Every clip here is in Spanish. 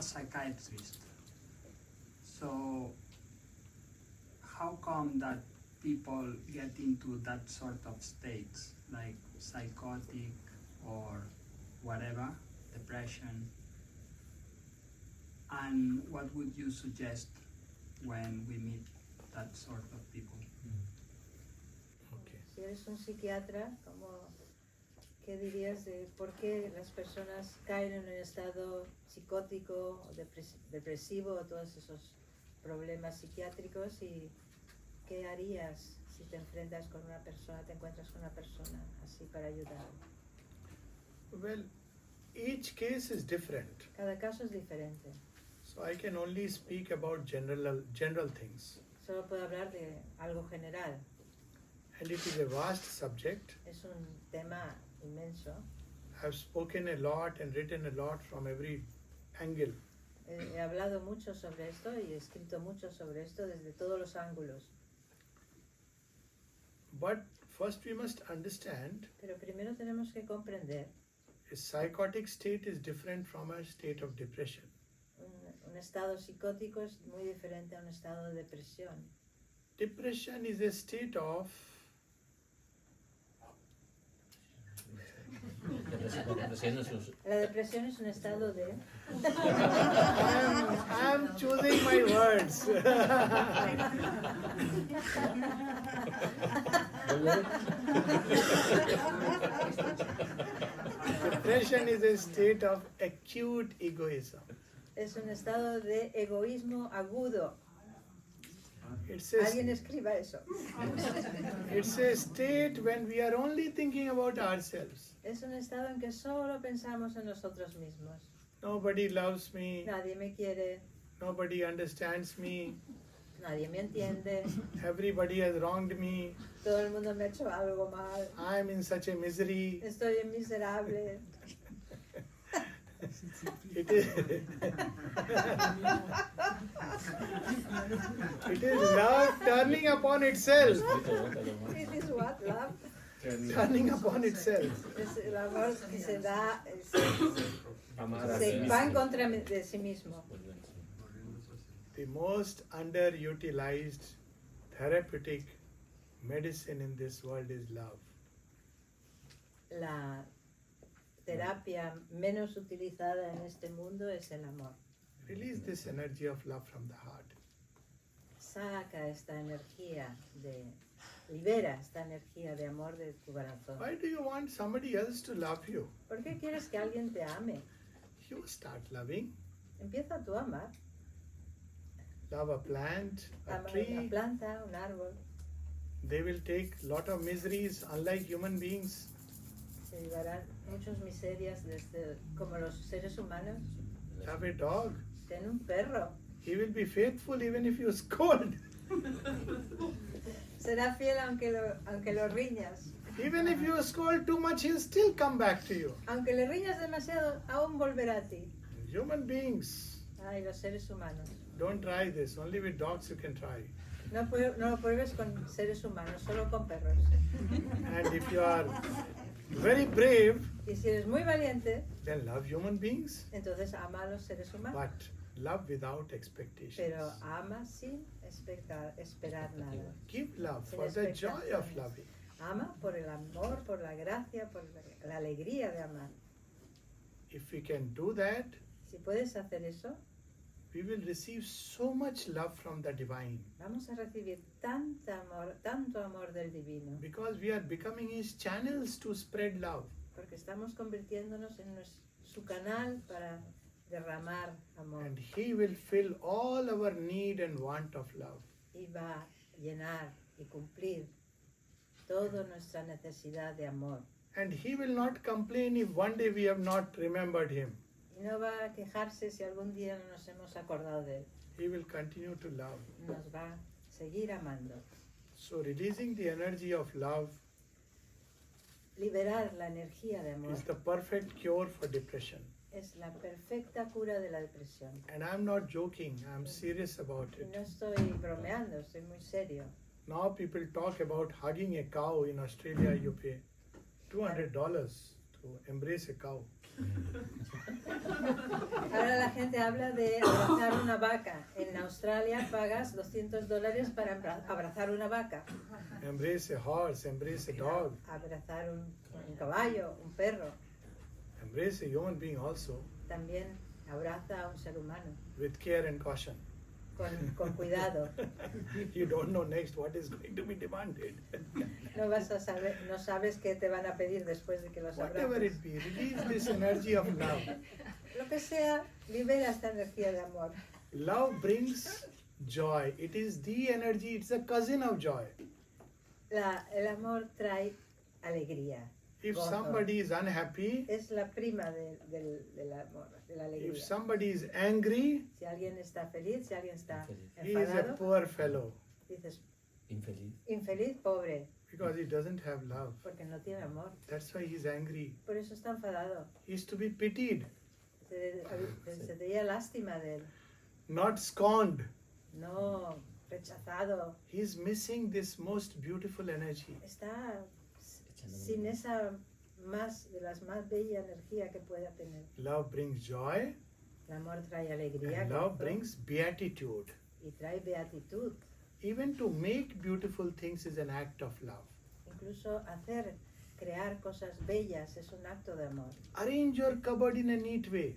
a psychiatrist. So how come that people get into that sort of states, like psychotic or whatever, depression? And what would you suggest when we meet that sort of people? Okay. Si eres un psiquiatra, ¿qué dirías de por qué las personas caen en un estado psicótico o depresivo o todos esos problemas psiquiátricos, y qué harías si te enfrentas con una persona, te encuentras con una persona así para ayudar? Well, each case is different. Cada caso es diferente. So I can only speak about general things. Solo puedo hablar de algo general. And it is a vast subject. Es un tema inmenso. I've spoken a lot and written a lot from every angle. He hablado mucho sobre esto y he escrito mucho sobre esto desde todos los ángulos. But first we must understand Pero primero tenemos que comprender a psychotic state is different from a state of depression. un estado psicótico es muy diferente a un estado de depresión. Depression is a state of La depresión es un estado de... I'm choosing my words. Depression is a state of acute egoism. Es un estado de egoísmo agudo. It's Alguien escriba eso. a state when we are only thinking about ourselves. Es un estado en que solo pensamos en nosotros mismos. Nobody loves me. Nadie me quiere, Nobody understands me. nadie me entiende, Everybody has wronged me. todo el mundo me ha hecho algo mal, I'm in such a misery. estoy miserable. It is, it is love turning upon itself. It is what, love? Turning upon itself. Es el amor que se da, se va en contra de sí mismo. The most underutilized therapeutic medicine in this world is love. La terapia menos utilizada en este mundo es el amor. Release this energy of love from the heart. Saca esta energía libera esta energía de amor de tu corazón. Why do you want somebody else to love you? ¿Por qué quieres que alguien te ame? You start loving. Empieza tú a amar. Love a plant, a Ama una tree. planta, un árbol. They will take lot of miseries, unlike human beings. Se llevarán muchas miserias como los seres humanos. Have a dog. Ten un perro. He will be faithful even if you scold. Será fiel aunque lo riñas. Even if you scold too much, he'll still come back to you. Aunque le riñas demasiado, aún volverá a ti. Human beings, Ay, los seres humanos. don't try this. Only with dogs you can try. No lo pruebes con seres humanos, solo con perros. And if you are very brave, Y si eres muy valiente, then love human beings, entonces ama a los seres humanos. but love without expectations. Pero ama sin esperar nada. Give love Sin for the joy of expectaciones. loving. Ama por el amor, por la gracia, por la alegría de amar. If we can do that, Si puedes hacer eso, we will receive so much love from the divine. vamos a recibir tanto amor del divino, Because we are becoming his channels to spread love. porque estamos convirtiéndonos en su canal para derramar amor. And he will fill all our need and want of love. Y va a llenar y cumplir toda nuestra necesidad de amor. And he will not complain if one day we have not remembered him. Y no va a quejarse si algún día no nos hemos acordado de él. He will continue to love. Nos va a seguir amando. So releasing the energy of love Liberar la energía de amor is the perfect cure for depression. es la perfecta cura de la depresión. And I'm not joking, I'm serious about Y it. no estoy bromeando, estoy muy serio. Now people talk about hugging a cow in Australia, you pay $200 to So embrace a cow. Ahora la gente habla de abrazar una vaca. En Australia pagas $200 para abrazar una vaca. Embrace a horse, embrace a dog, Abrazar un caballo, un perro. embrace a human being also, También abraza a un ser humano with care and caution. con cuidado. You don't know next what is going to be demanded. No vas a saber, no sabes qué te van a pedir después de que los Whatever abraces. it be, release this energy of love. Lo que sea, libera esta energía de amor. Love brings joy. It is the energy, it's a cousin of joy. El amor trae alegría. If Gozo. somebody is unhappy, Es la prima del amor, de la alegría. if somebody is angry, Si alguien está feliz, si alguien está he is a enfadado, poor fellow dices, Infeliz. infeliz, pobre, because he doesn't have love. porque no tiene amor. That's why he's angry. Por eso está enfadado. He is to be pitied, Se tenía lástima de él, not scorned. no rechazado. He's missing this most beautiful energy. Está sin esa de las más bella energía que pueda tener. Love brings joy, El amor trae alegría, and love gozo, brings beatitude. y trae beatitud. Even to make beautiful things is an act of love. Incluso crear cosas bellas es un acto de amor. Arrange your cupboard in a neat way.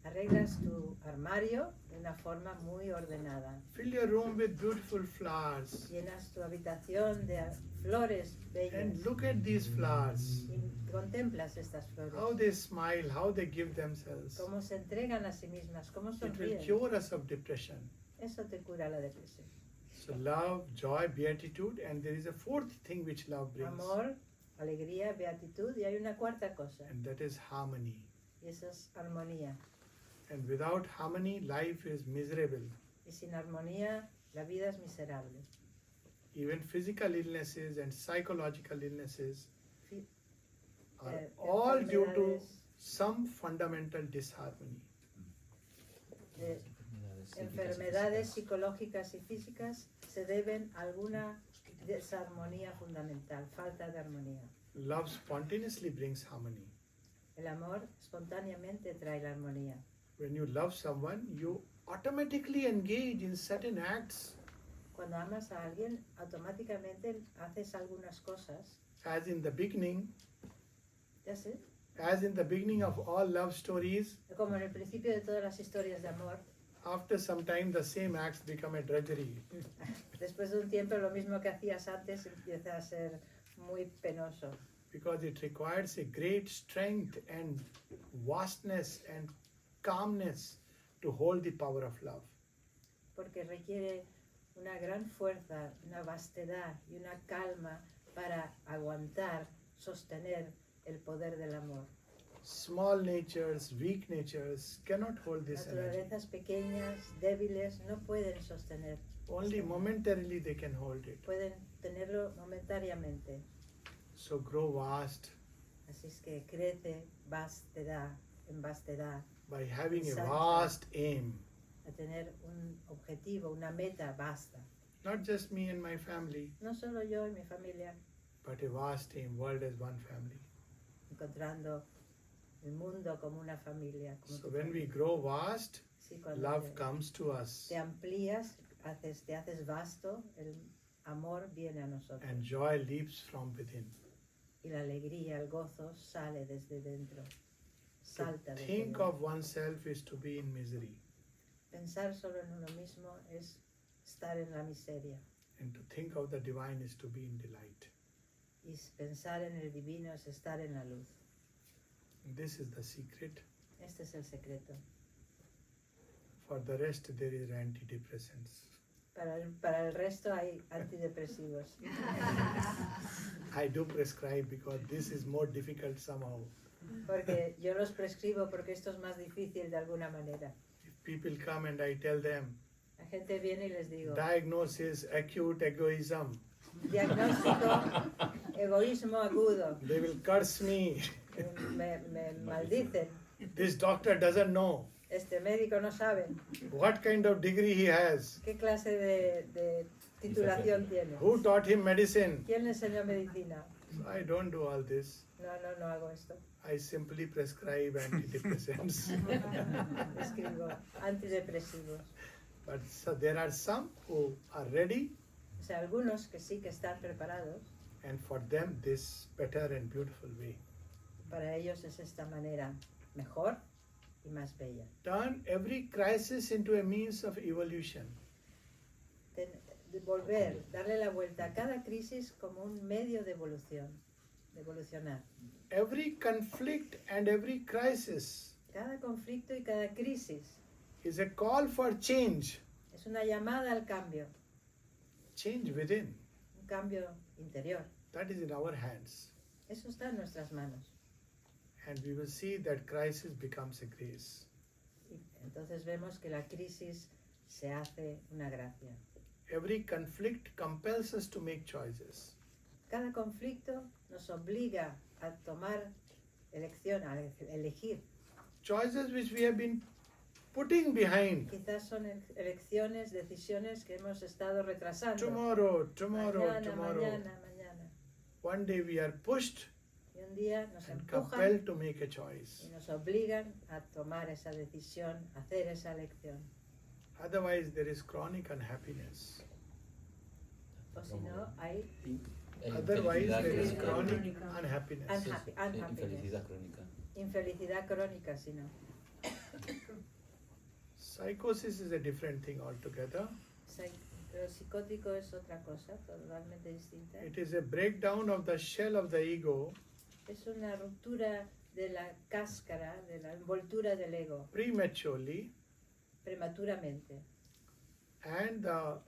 Arreglas tu armario de una forma muy ordenada. Fill your room with beautiful flowers. Llenas tu habitación de flores bellas. And look at these flowers. Y contemplas estas How flores. they smile, how they give themselves. Cómo se entregan a sí mismas, cómo It will sonríen. cure us of depression. Eso te cura la depresión. So love, joy, beatitude, and there is a fourth thing which love brings. Amor, alegría, beatitud, y hay una cuarta cosa, And that is harmony. y eso es armonía. And without harmony, life is miserable. Y sin armonía, la vida es miserable. Even physical illnesses and psychological illnesses Fi- are all due to enfermedades, some fundamental disharmony. enfermedades psicológicas y físicas se deben a alguna desarmonía fundamental, falta de armonía. Love spontaneously brings harmony. El amor espontáneamente trae la armonía. When you love someone, you automatically engage in certain acts. Cuando amas a alguien, automáticamente haces algunas cosas. As in the beginning, Ya sé, as in the beginning of all love stories, como en el principio de todas las historias de amor, after some time the same acts become a drudgery. después de un tiempo lo mismo que hacías antes empieza a ser muy penoso. Because it requires a great strength and vastness and calmness to hold the power of love. Porque requiere una gran fuerza, una vastedad y una calma para aguantar, sostener el poder del amor. Small natures, weak natures cannot hold this energy. Naturalezas pequeñas, débiles, no pueden sostener. Only momentarily they can hold it. Pueden tenerlo momentáneamente. So grow vast Así es que crece vastedad en vastedad, by having a Exacto. vast aim. a tener un objetivo, una meta vasta. Not just me and my family, No solo yo y mi familia, but a vast aim, world as one family. encontrando el mundo como una familia. Como So tu when we familia. grow vast, Sí, cuando love comes to us te amplías, te haces vasto, el amor viene a nosotros. and joy leaps from within. Y la alegría, el gozo sale desde dentro, To salta desde think dentro. of oneself is to be in misery, Pensar solo en uno mismo es estar en la miseria. and to think of the divine is to be in delight. Y pensar en el divino es estar en la luz. This is the secret. Este es el secreto. For the rest, there is antidepressants. Para el resto hay antidepresivos. I do prescribe because this is more difficult somehow. Porque yo los prescribo porque esto es más difícil de alguna manera. If people come and I tell them, La gente viene y les digo, diagnosis acute egoism, diagnóstico, egoísmo agudo. they will curse me. Me maldicen. This doctor doesn't know Este médico no sabe what kind of degree he has. qué clase de titulación tiene. Who taught him medicine? ¿Quién le enseñó medicina? I don't do all this. No hago esto. I simply prescribe antidepressants. Escribo antidepresivos. But so there are some who are ready, O sea, algunos que sí que están preparados, and for them this better and beautiful way. para ellos es esta manera mejor y más bella. Turn every crisis into a means of evolution. De volver, darle la vuelta a cada crisis como un medio de evolución, de evolucionar. Every conflict and every crisis Cada conflicto y cada crisis is a call for change. es una llamada al cambio, Change within. un cambio interior. That is in our hands. Eso está en nuestras manos. And we will see that crisis becomes a grace. Y entonces vemos que la crisis se hace una gracia. Every conflict compels us to make choices. Cada conflicto nos obliga a tomar elección, a elegir. Choices which we have been putting behind. Quizás son elecciones, decisiones que hemos estado retrasando. Tomorrow. Mañana. One day we are pushed Y un día nos and empujan compelled to make a choice. y nos obligan a tomar esa decisión, a hacer esa elección. Otherwise there is chronic unhappiness. O si no, hay Otherwise there is Infelicidad chronic crónica. unhappiness. Infelicidad crónica. infelicidad crónica, si no. Psychosis is a different thing altogether. Pero psicótico es otra cosa, totalmente distinta. It is a breakdown of the shell of the ego Es una ruptura de la cáscara, de la envoltura del ego, prematurely, prematuramente. and the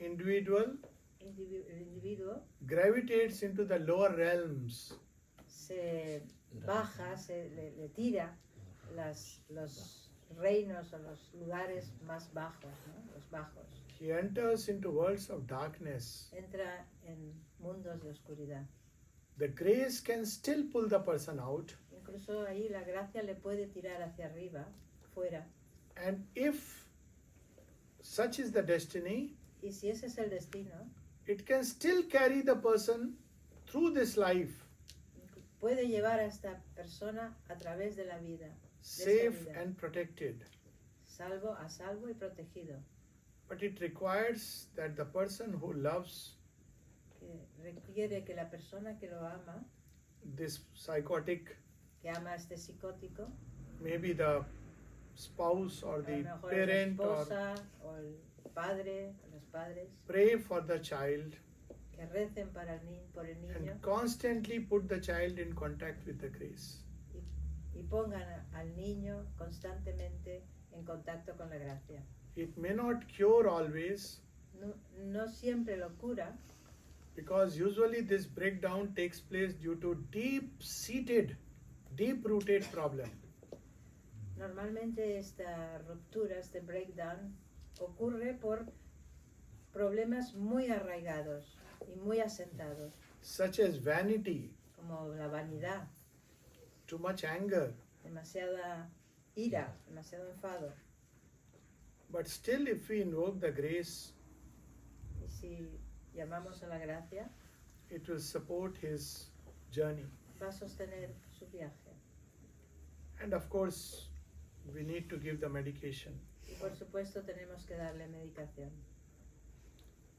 individual El individuo gravitates into the lower realms. se baja, le tira los reinos o los lugares más bajos, ¿no? Los bajos. He enters into worlds of darkness. Entra en mundos de oscuridad. The grace can still pull the person out, Incluso ahí la gracia le puede tirar hacia arriba, fuera. and if such is the destiny, Y si ese es el destino, it can still carry the person through this life, puede llevar a esta persona a través de la vida, safe vida. and protected. A salvo y protegido. But it requires that the person who loves Que requiere que la persona que lo ama, this psychotic, que ama a este psicótico, maybe the spouse or a lo the mejor parent, la or esposa o el padre, o los padres, pray for the child que recen por el niño and constantly put the child in contact with the grace. y pongan al niño constantemente en contacto con la gracia. It may not cure always, No siempre lo cura, because usually this breakdown takes place due to deep-seated, deep-rooted problem. normalmente esta ruptura, este breakdown, ocurre por problemas muy arraigados y muy asentados, Such as vanity, como la vanidad, too much anger. demasiada ira, demasiado enfado. But still, if we invoke the grace, Y si llamamos a la gracia, it will support his journey. va a sostener su viaje. And of course, we need to give the medication. Y por supuesto tenemos que darle medicación.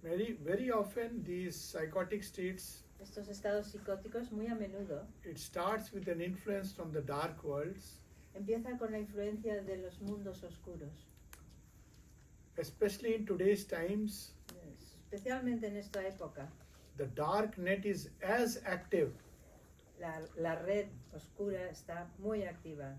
Very often, these psychotic states, Estos estados psicóticos muy a menudo it starts with an influence from the dark worlds, empiezan con la influencia de los mundos oscuros. especially in today's times. Especialmente en esta época, The dark net is as active. la red oscura está muy activa.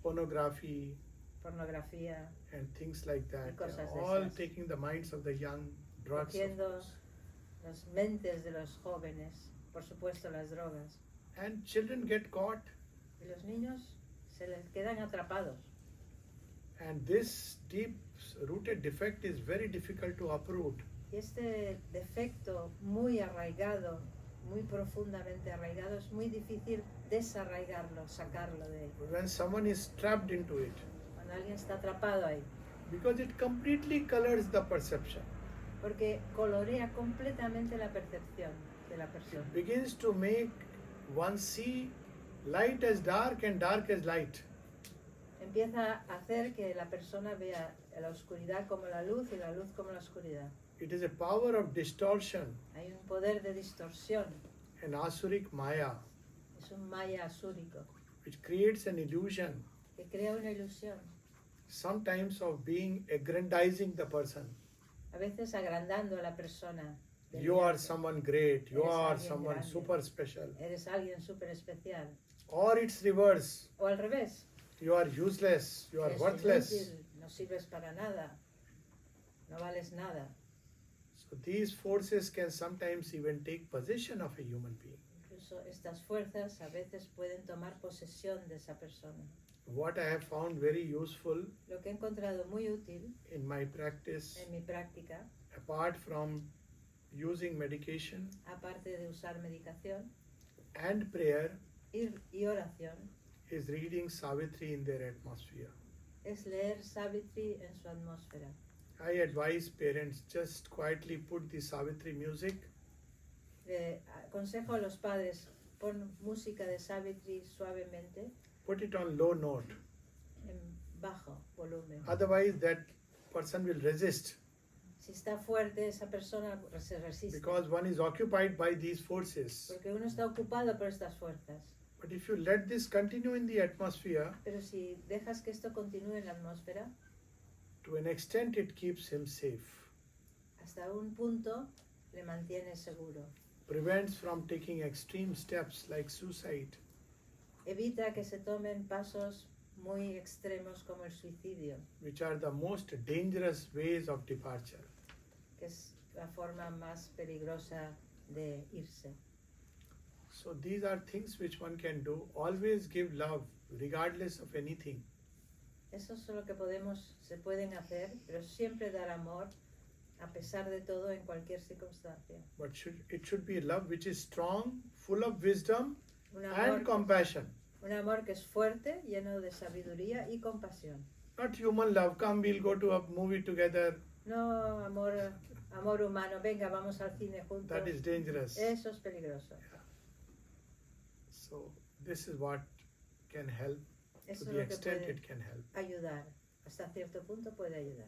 Pornography Pornografía, and things like that, cosas de all esas. taking the minds of the young, drugs. cogiendo las mentes de los jóvenes, por supuesto las drogas. And children get caught, Y los niños se les quedan atrapados. and this deep-rooted defect is very difficult to uproot. Y este defecto muy arraigado, muy profundamente arraigado, es muy difícil desarraigarlo, sacarlo de él. When someone is trapped into it, Cuando alguien está atrapado ahí, because it completely colors the perception. porque colorea completamente la percepción de la persona. Begins to make one see light as dark and dark as light. Empieza a hacer que la persona vea la oscuridad como la luz y la luz como la oscuridad. It is a power of distortion, Hay un poder de distorsión, an asuric maya, es un maya asúrico, which creates an illusion, que crea una ilusión, sometimes of being aggrandizing the person. a veces agrandando a la persona. You are someone great, you Eres are alguien someone grande. super special. Eres alguien súper especial. Or it's reverse, O al revés, you are useless, you are eres worthless. inútil, no sirves para nada, no vales nada. So these forces can sometimes even take possession of a human being. Incluso estas fuerzas a veces pueden tomar posesión de esa persona. What I have found very useful Lo que he encontrado muy útil in my practice, en mi práctica, apart from using medication aparte de usar medicación and prayer, y oración, is reading Savitri in their atmosphere. es leer Savitri en su atmósfera. I advise parents just quietly put the Savitri music Le aconsejo a los padres, pon música de Savitri suavemente, put it on low note. en bajo volumen. Otherwise, that person will resist Si está fuerte, esa persona se resiste. because one is occupied by these forces. Porque uno está ocupado por estas fuerzas. But if you let this continue in the atmosphere, Pero si dejas que esto continúe en la atmósfera, to an extent it keeps him safe, hasta un punto le mantiene seguro. prevents from taking extreme steps like suicide. Evita que se tomen pasos muy extremos como el suicidio, Which are the most dangerous ways of departure. que es la forma más peligrosa de irse. So these are things which one can do. Always give love, regardless of anything. Eso es lo que se pueden hacer, pero siempre dar amor a pesar de todo en cualquier circunstancia. But it should be love which is strong, full of wisdom Un and compassion. un amor que es fuerte, lleno de sabiduría y compasión. Not human love. Come, we'll go to a movie together. No amor humano, venga, vamos al cine juntos. That is dangerous. Eso es peligroso. So this is what can help. Eso To es the lo que extent puede it can help. ayudar. Hasta cierto punto puede ayudar.